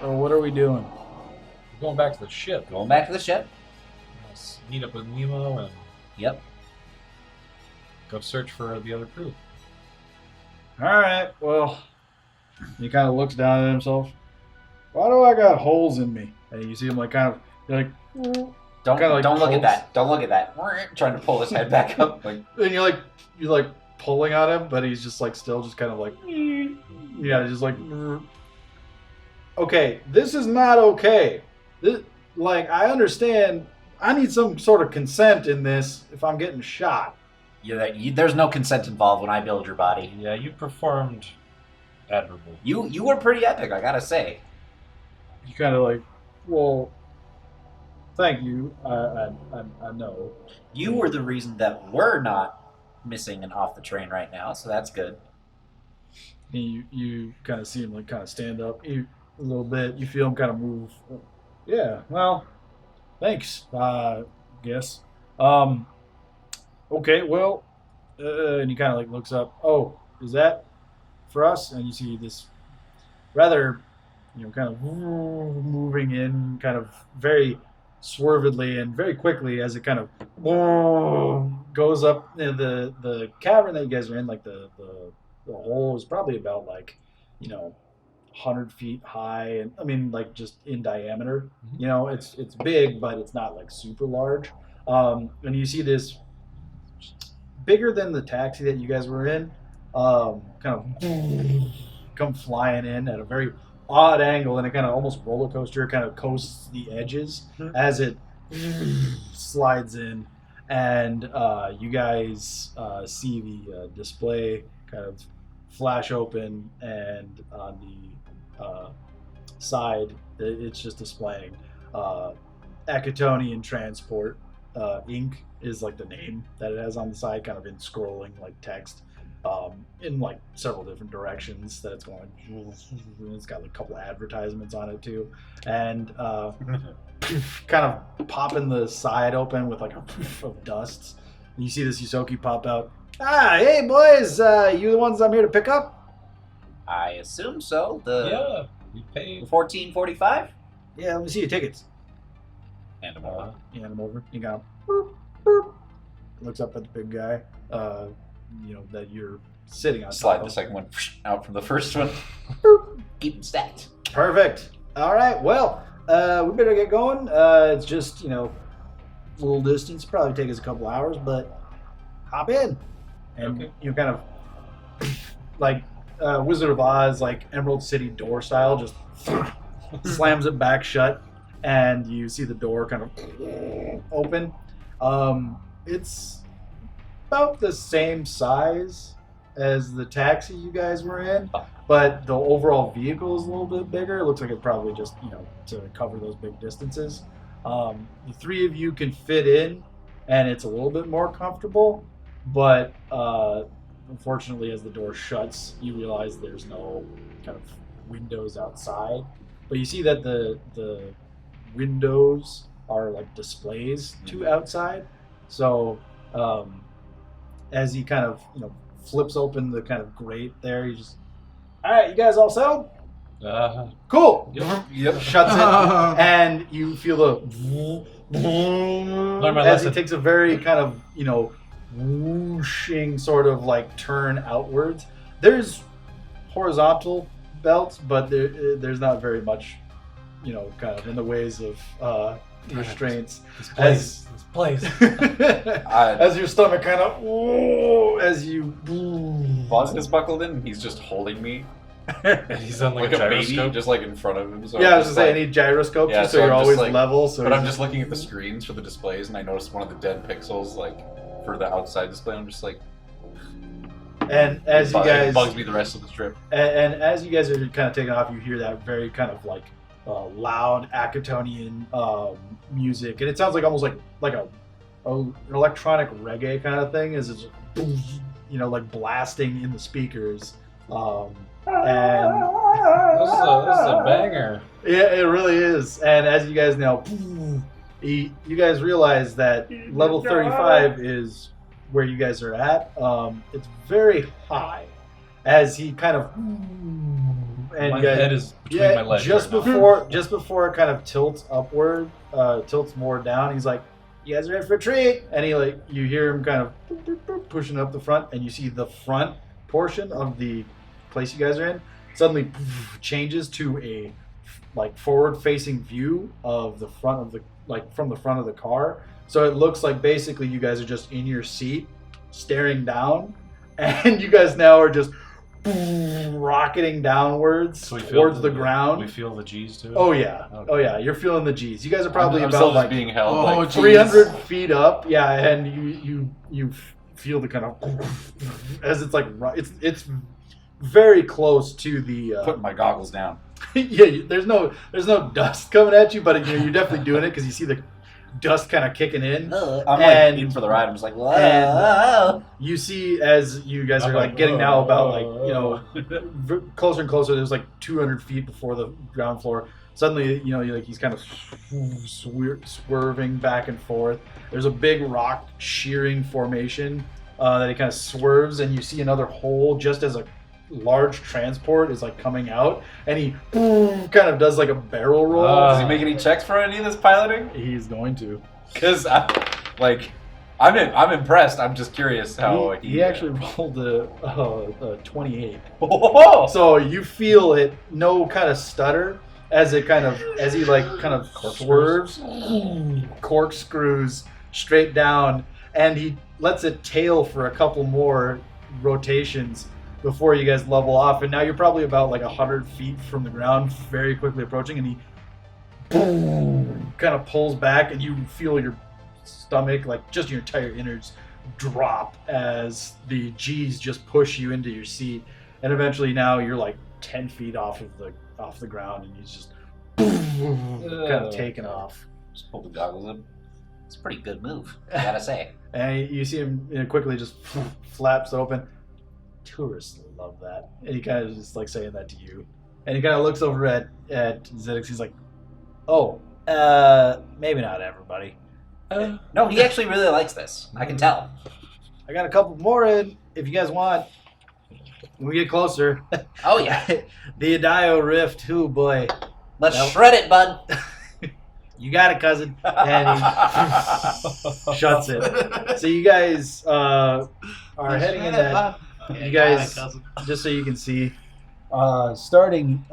So what are we doing? We're going back to the ship. Going back to the ship. Let's meet up with Nemo and Yep. go search for the other crew. All right. Well, he kind of looks down at himself. Why do I got holes in me? And you see him like kind of like. Don't Kinda like don't look at pulse. that. Don't look at that. Trying to pull his head back up. Like And you're like pulling on him, but he's just like still just kind of like just like okay, this is not okay. This, like I understand I need some sort of consent in this if I'm getting shot. there's no consent involved when I build your body. Yeah, you performed admirable. You were pretty epic, I gotta say. You kind of like, well, thank you. I know. You were the reason that we're not missing and off the train right now, so that's good. And you kind of see him like kind of stand up a little bit. You feel him kind of move. Yeah. Well, thanks. Guess. Okay. Well, and he kind of like looks up. Oh, is that for us? And you see this rather, kind of moving in, kind of very swervedly and very quickly as it kind of goes up the cavern that you guys are in. Like the hole is probably about like 100 feet high, and I mean like just in diameter. It's big, but it's not like super large. And you see this bigger than the taxi that you guys were in, kind of come flying in at a very odd angle, and it kind of almost roller coaster kind of coasts the edges as it slides in, and you guys see the display kind of flash open, and on the side it's just displaying Acatonian Transport Inc. is like the name that it has on the side, kind of in scrolling like text in like several different directions that it's going. It's got like a couple of advertisements on it too, and kind of popping the side open with like a poof of dust. And you see this Yusoki pop out. Hey boys, you the ones I'm here to pick up? I assume so. Yeah, we paid. 1445? Yeah, let me see your tickets. And more. You hand them over. You got boop, boop. Looks up at the big guy. That you're sitting on. Slide top the of. second one out from the first one. Keep it stacked. Perfect. All right. Well, we better get going. It's just a little distance. Probably take us a couple hours, but hop in. And Okay. you kind of like Wizard of Oz, like Emerald City door style, just slams it back shut, and you see the door kind of open. It's about the same size as the taxi you guys were in, but the overall vehicle is a little bit bigger. It looks like it's probably just to cover those big distances. The three of you can fit in, and it's a little bit more comfortable, but unfortunately as the door shuts you realize there's no kind of windows outside, but you see that the windows are like displays to outside. So as he kind of flips open the kind of grate there, he just, all right, you guys all settled? Cool. Yep. Shuts it, and you feel the Learn my as he lesson. takes a very kind of whooshing sort of like turn outwards. There's horizontal belts, but there's not very much kind of in the ways of restraints. This place. As your stomach kind of as you Boston is buckled in. He's just holding me And he's on like like a a baby, gyroscope. just like in front of him. So yeah, I I'm was just gonna say like- I need gyroscope Yeah, so so you're I'm just always like- level. So But I'm just looking at the screens for the displays, and I noticed one of the dead pixels, like for the outside display. I'm just like, and as you it guys bugs me the rest of the trip. and as you guys are kind of taking off, you hear that very kind of like loud Acatonian music, and it sounds like almost like an electronic reggae kind of thing, as it's like blasting in the speakers, and This is a banger. yeah, it really is. And as you guys know, you guys realize that level 35 is where you guys are at. It's very high. As he kind of and My you guys, head is between my legs just right now. before it kind of tilts upward, tilts more down. He's like, "You guys are ready for a treat?" And you hear him kind of boop, boop, boop, pushing up the front, and you see the front portion of the place you guys are in suddenly changes to a forward-facing view of the front of the from the front of the car. So it looks like basically you guys are just in your seat, staring down, and you guys now are just rocketing downwards So we feel towards the ground. We feel the G's too. Oh yeah, Okay. oh yeah. You're feeling the G's. You guys are probably I'm about still just like being held. Oh, like, geez. 300 feet up. Yeah, and you feel the kind of as it's like it's very close to the. putting my goggles down. Yeah, there's no dust coming at you, but you're definitely doing it because you see the dust kind of kicking in. I'm And- in for the ride. I'm just like, whoa. and- You see as you guys are I'm like getting now about "Oh." closer and closer. There's like 200 feet before the ground floor. Suddenly, he's kind of swerving back and forth. There's a big rock shearing formation that he kind of swerves, and you see another hole just as a large transport is like coming out, and he kind of does like a barrel roll. Does he make any checks for any of this piloting? He's going to. Because I'm impressed. I'm just curious how He actually rolled a 28. Oh, So you feel it, no kind of stutter as he kind of swerves, corkscrews straight down, and he lets it tail for a couple more rotations before you guys level off. And now you're probably about like 100 feet from the ground, very quickly approaching, and he kind of pulls back, and you feel your stomach, like just your entire innards, drop as the G's just push you into your seat, and eventually now you're like 10 feet off the ground, and he's just kind of taken off. Just pull the goggles up. It's a pretty good move, I gotta say. And you see him quickly just flaps it open. Tourists love that. And he kind of just like saying that to you. And he kind of looks over at Zedix. He's like, "Oh, maybe not everybody. No, he actually really likes this. I can tell. I got a couple more in if you guys want. When we get closer." Oh, yeah. The Adio Rift, ooh boy. Let's Nope. shred it, bud. You got it, cousin. And he shuts it. So you guys are heading in that. You guys, just so you can see, starting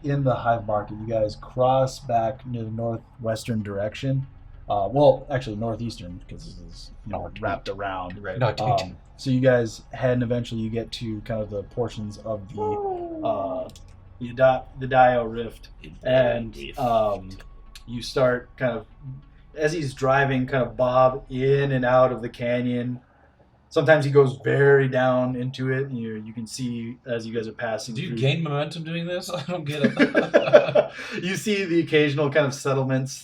in the Hive Market, you guys cross back near the northwestern direction. Well, actually northeastern, because it is wrapped around. Right. So you guys head, and eventually you get to kind of the portions of the Dio Rift, and you start kind of, as he's driving, kind of bob in and out of the canyon. Sometimes he goes very down into it, and you can see as you guys are passing. Do you through. gain momentum doing this? I don't get it. You see the occasional kind of settlements,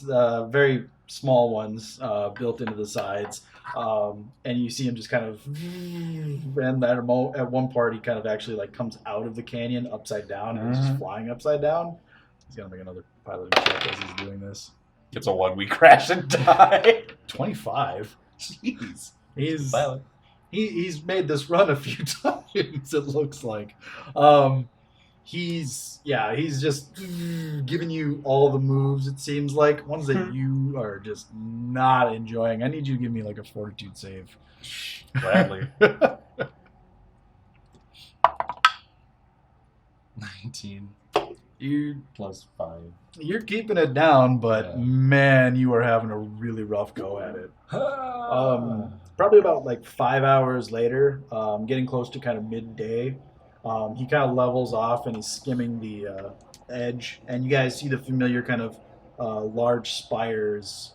very small ones, built into the sides, and you see him just kind of, and at one part he kind of actually like comes out of the canyon upside down, and he's just flying upside down. He's gonna make another piloting check as he's doing this. it's a 1 week crash and die. 25. Jeez. He's Pilot. he's made this run a few times. It looks like. He's just giving you all the moves. It seems like ones that you are just not enjoying. I need you to give me like a fortitude save. Gladly. 19 You plus 5. you're keeping it down, but Yeah. man, you are having a really rough go at it. Probably about like 5 hours later, getting close to kind of midday, he kind of levels off and he's skimming the edge, and you guys see the familiar kind of large spires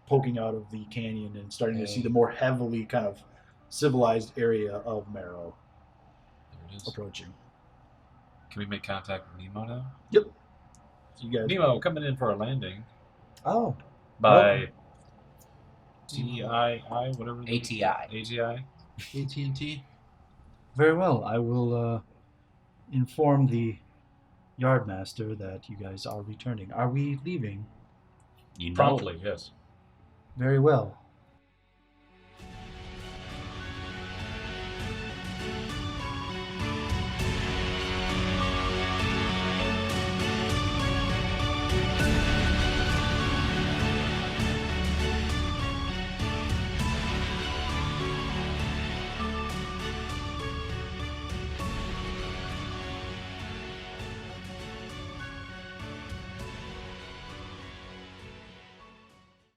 poking out of the canyon, and starting to see the more heavily kind of civilized area of Marrow There it is. approaching. Can we make contact with Nemo now? So you guys, Nemo, coming in for a landing oh, by TII, whatever. ATI. ATI. AT&T. very well. I will inform the yardmaster that you guys are returning. Are we leaving? You know, Promptly, yes. Very well.